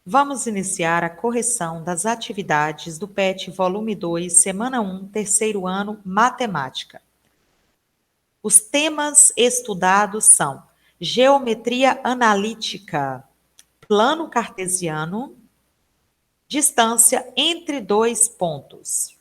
Vamos iniciar a correção das atividades do PET volume 2, semana 1, terceiro ano, matemática. Os temas estudados são geometria analítica, plano cartesiano, distância entre dois pontos.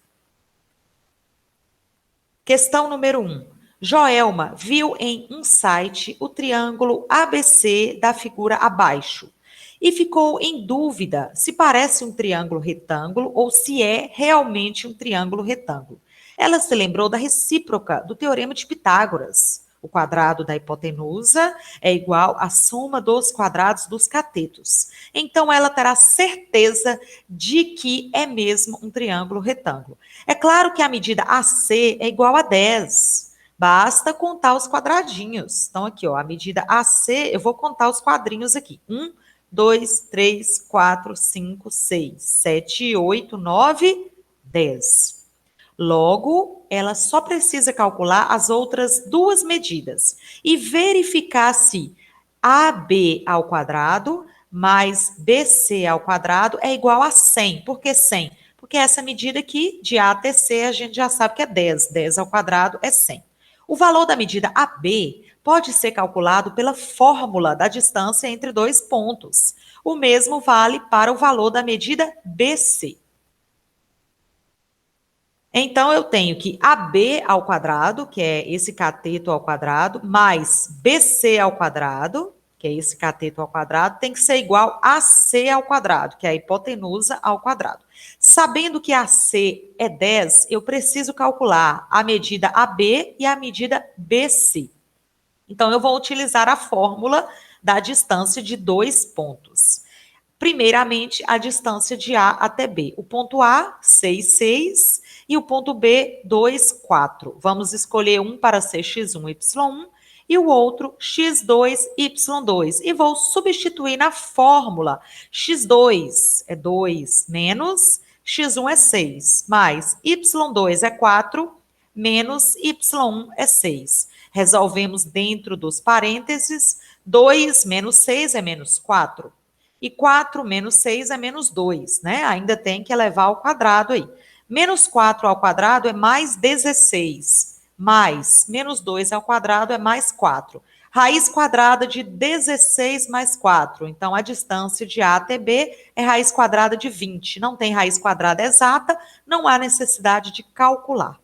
Questão número 1. Joelma viu em um site o triângulo ABC da figura abaixo e ficou em dúvida se parece um triângulo retângulo ou se é realmente um triângulo retângulo. Ela se lembrou da recíproca do teorema de Pitágoras. O quadrado da hipotenusa é igual à soma dos quadrados dos catetos. Então, ela terá certeza de que é mesmo um triângulo retângulo. É claro que a medida AC é igual a 10. Basta contar os quadradinhos. Então, aqui, ó, a medida AC, eu vou contar os quadrinhos aqui. 1, 2, 3, 4, 5, 6, 7, 8, 9, 10. Logo, ela só precisa calcular as outras duas medidas e verificar se AB ao quadrado mais BC ao quadrado é igual a 100. Por que 100? Porque essa medida aqui, de A até C, a gente já sabe que é 10. 10 ao quadrado é 100. O valor da medida AB pode ser calculado pela fórmula da distância entre dois pontos. O mesmo vale para o valor da medida BC. Então, eu tenho que AB ao quadrado, que é esse cateto ao quadrado, mais BC ao quadrado, que é esse cateto ao quadrado, tem que ser igual a AC ao quadrado, que é a hipotenusa ao quadrado. Sabendo que AC é 10, eu preciso calcular a medida AB e a medida BC. Então, eu vou utilizar a fórmula da distância de dois pontos. Primeiramente, a distância de A até B. O ponto A, 6, 6, e o ponto B, 2, 4. Vamos escolher um para ser x1, y1, e o outro, x2, y2. E vou substituir na fórmula. x2 é 2 menos, x1 é 6, mais y2 é 4, menos y1 é 6. Resolvemos dentro dos parênteses, 2 menos 6 é menos 4. E 4 menos 6 é menos 2, né? Ainda tem que elevar ao quadrado aí. Menos 4 ao quadrado é mais 16. Mais menos 2 ao quadrado é mais 4. Raiz quadrada de 16 mais 4. Então, a distância de A até B é raiz quadrada de 20. Não tem raiz quadrada exata, não há necessidade de calcular.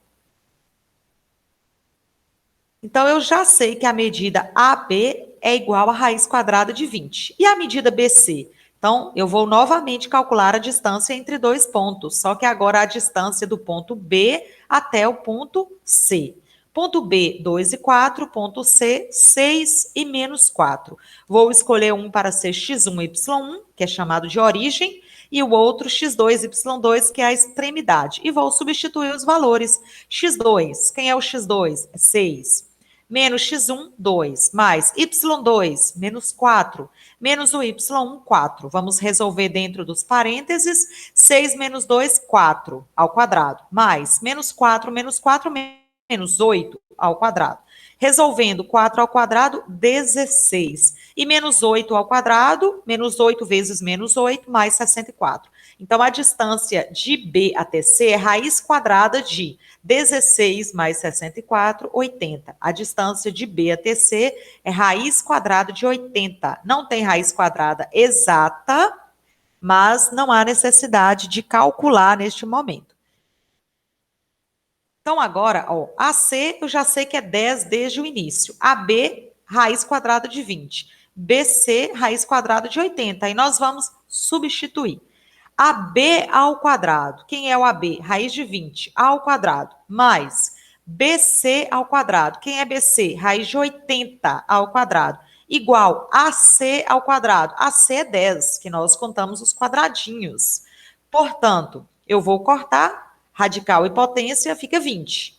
Então, eu já sei que a medida AB é igual a raiz quadrada de 20. E a medida BC? Então, eu vou novamente calcular a distância entre dois pontos, só que agora a distância do ponto B até o ponto C. Ponto B, 2 e 4, ponto C, 6 e menos 4. Vou escolher um para ser x1 e y1, que é chamado de origem, e o outro x2 e y2, que é a extremidade. E vou substituir os valores. x2, quem é o x2? É 6. Menos x1, 2, mais y2, menos 4, menos o y1, 4. Vamos resolver dentro dos parênteses, 6 menos 2, 4, ao quadrado, mais menos 4, menos 8, ao quadrado. Resolvendo 4 ao quadrado, 16. E menos 8 ao quadrado, menos 8 vezes menos 8, mais 64. Então, a distância de B até C é raiz quadrada de 16 mais 64, 80. A distância de B até C é raiz quadrada de 80. Não tem raiz quadrada exata, mas não há necessidade de calcular neste momento. Então, agora, ó, AC eu já sei que é 10 desde o início. AB, raiz quadrada de 20. BC, raiz quadrada de 80. Aí nós vamos substituir. AB ao quadrado. Quem é o AB? Raiz de 20 ao quadrado. Mais BC ao quadrado. Quem é BC? Raiz de 80 ao quadrado. Igual AC ao quadrado. AC é 10, que nós contamos os quadradinhos. Portanto, eu vou cortar, radical e potência fica 20.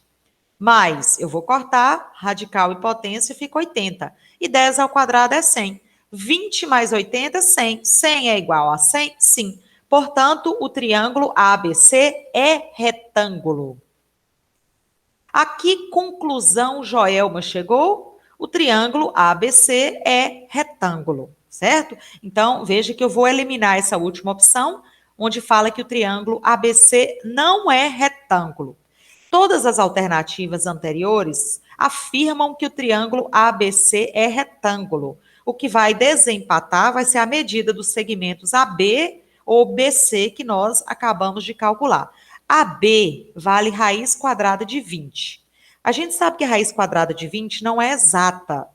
Mais, eu vou cortar, radical e potência fica 80. E 10 ao quadrado é 100. 20 mais 80, 100. 100 é igual a 100? Sim. Portanto, o triângulo ABC é retângulo. A que conclusão Joelma chegou? O triângulo ABC é retângulo, certo? Então, veja que eu vou eliminar essa última opção, onde fala que o triângulo ABC não é retângulo. Todas as alternativas anteriores afirmam que o triângulo ABC é retângulo. O que vai desempatar vai ser a medida dos segmentos AB ou BC que nós acabamos de calcular. AB vale raiz quadrada de 20. A gente sabe que a raiz quadrada de 20 não é exata.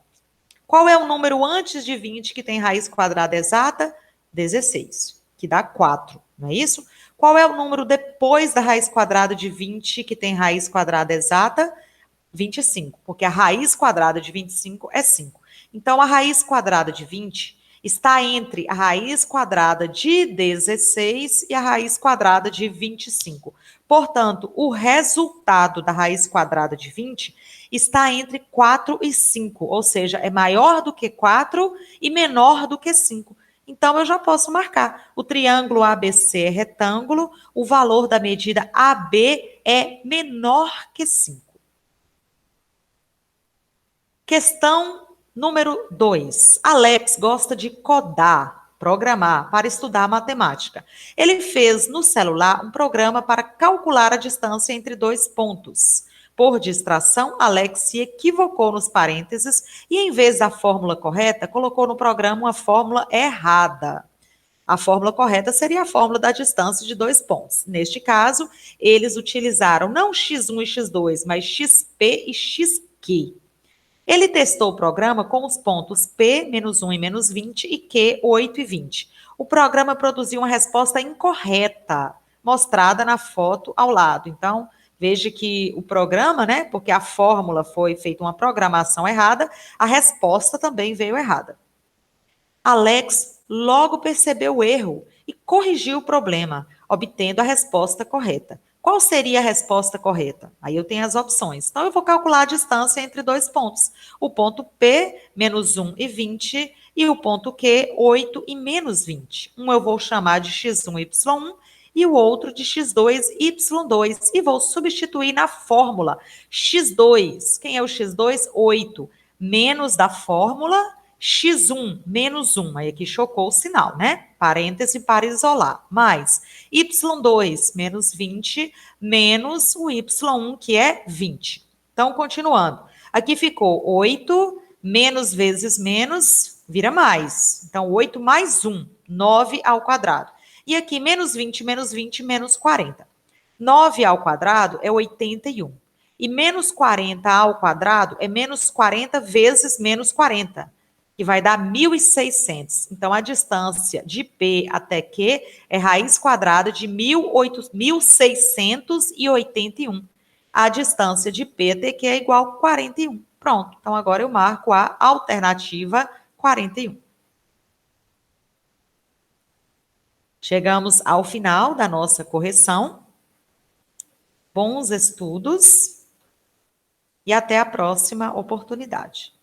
Qual é o número antes de 20 que tem raiz quadrada exata? 16, que dá 4, não é isso? Qual é o número depois da raiz quadrada de 20 que tem raiz quadrada exata? 25, porque a raiz quadrada de 25 é 5. Então, a raiz quadrada de 20 está entre a raiz quadrada de 16 e a raiz quadrada de 25. Portanto, o resultado da raiz quadrada de 20 está entre 4 e 5, ou seja, é maior do que 4 e menor do que 5. Então, eu já posso marcar. O triângulo ABC é retângulo, o valor da medida AB é menor que 5. Questão número 2. Alex gosta de codar, programar, para estudar matemática. Ele fez no celular um programa para calcular a distância entre dois pontos. Por distração, Alex se equivocou nos parênteses e, em vez da fórmula correta, colocou no programa uma fórmula errada. A fórmula correta seria a fórmula da distância de dois pontos. Neste caso, eles utilizaram não x1 e x2, mas xp e xq. Ele testou o programa com os pontos P, menos 1 e menos 20, e Q, 8 e 20. O programa produziu uma resposta incorreta, mostrada na foto ao lado. Então, veja que o programa, né, porque a fórmula foi feita uma programação errada, a resposta também veio errada. Alex logo percebeu o erro e corrigiu o problema, obtendo a resposta correta. Qual seria a resposta correta? Aí eu tenho as opções. Então, eu vou calcular a distância entre dois pontos. O ponto P, menos 1 e 20, e o ponto Q, 8 e menos 20. Um eu vou chamar de x1, y1, e o outro de x2, y2. E vou substituir na fórmula x2. Quem é o x2? 8. Menos da fórmula x1 menos 1, aí aqui chocou o sinal, né? Parêntese para isolar. Mais y2 menos 20 menos o y1, que é 20. Então, continuando. Aqui ficou 8 menos vezes menos vira mais. Então, 8 mais 1, 9 ao quadrado. E aqui, menos 20 menos 40. 9 ao quadrado é 81. E menos 40 ao quadrado é menos 40 vezes menos 40, que vai dar 1.600. Então, a distância de P até Q é raiz quadrada de 1.681. A distância de P até Q é igual a 41. Pronto. Então, agora eu marco a alternativa 41. Chegamos ao final da nossa correção. Bons estudos e até a próxima oportunidade.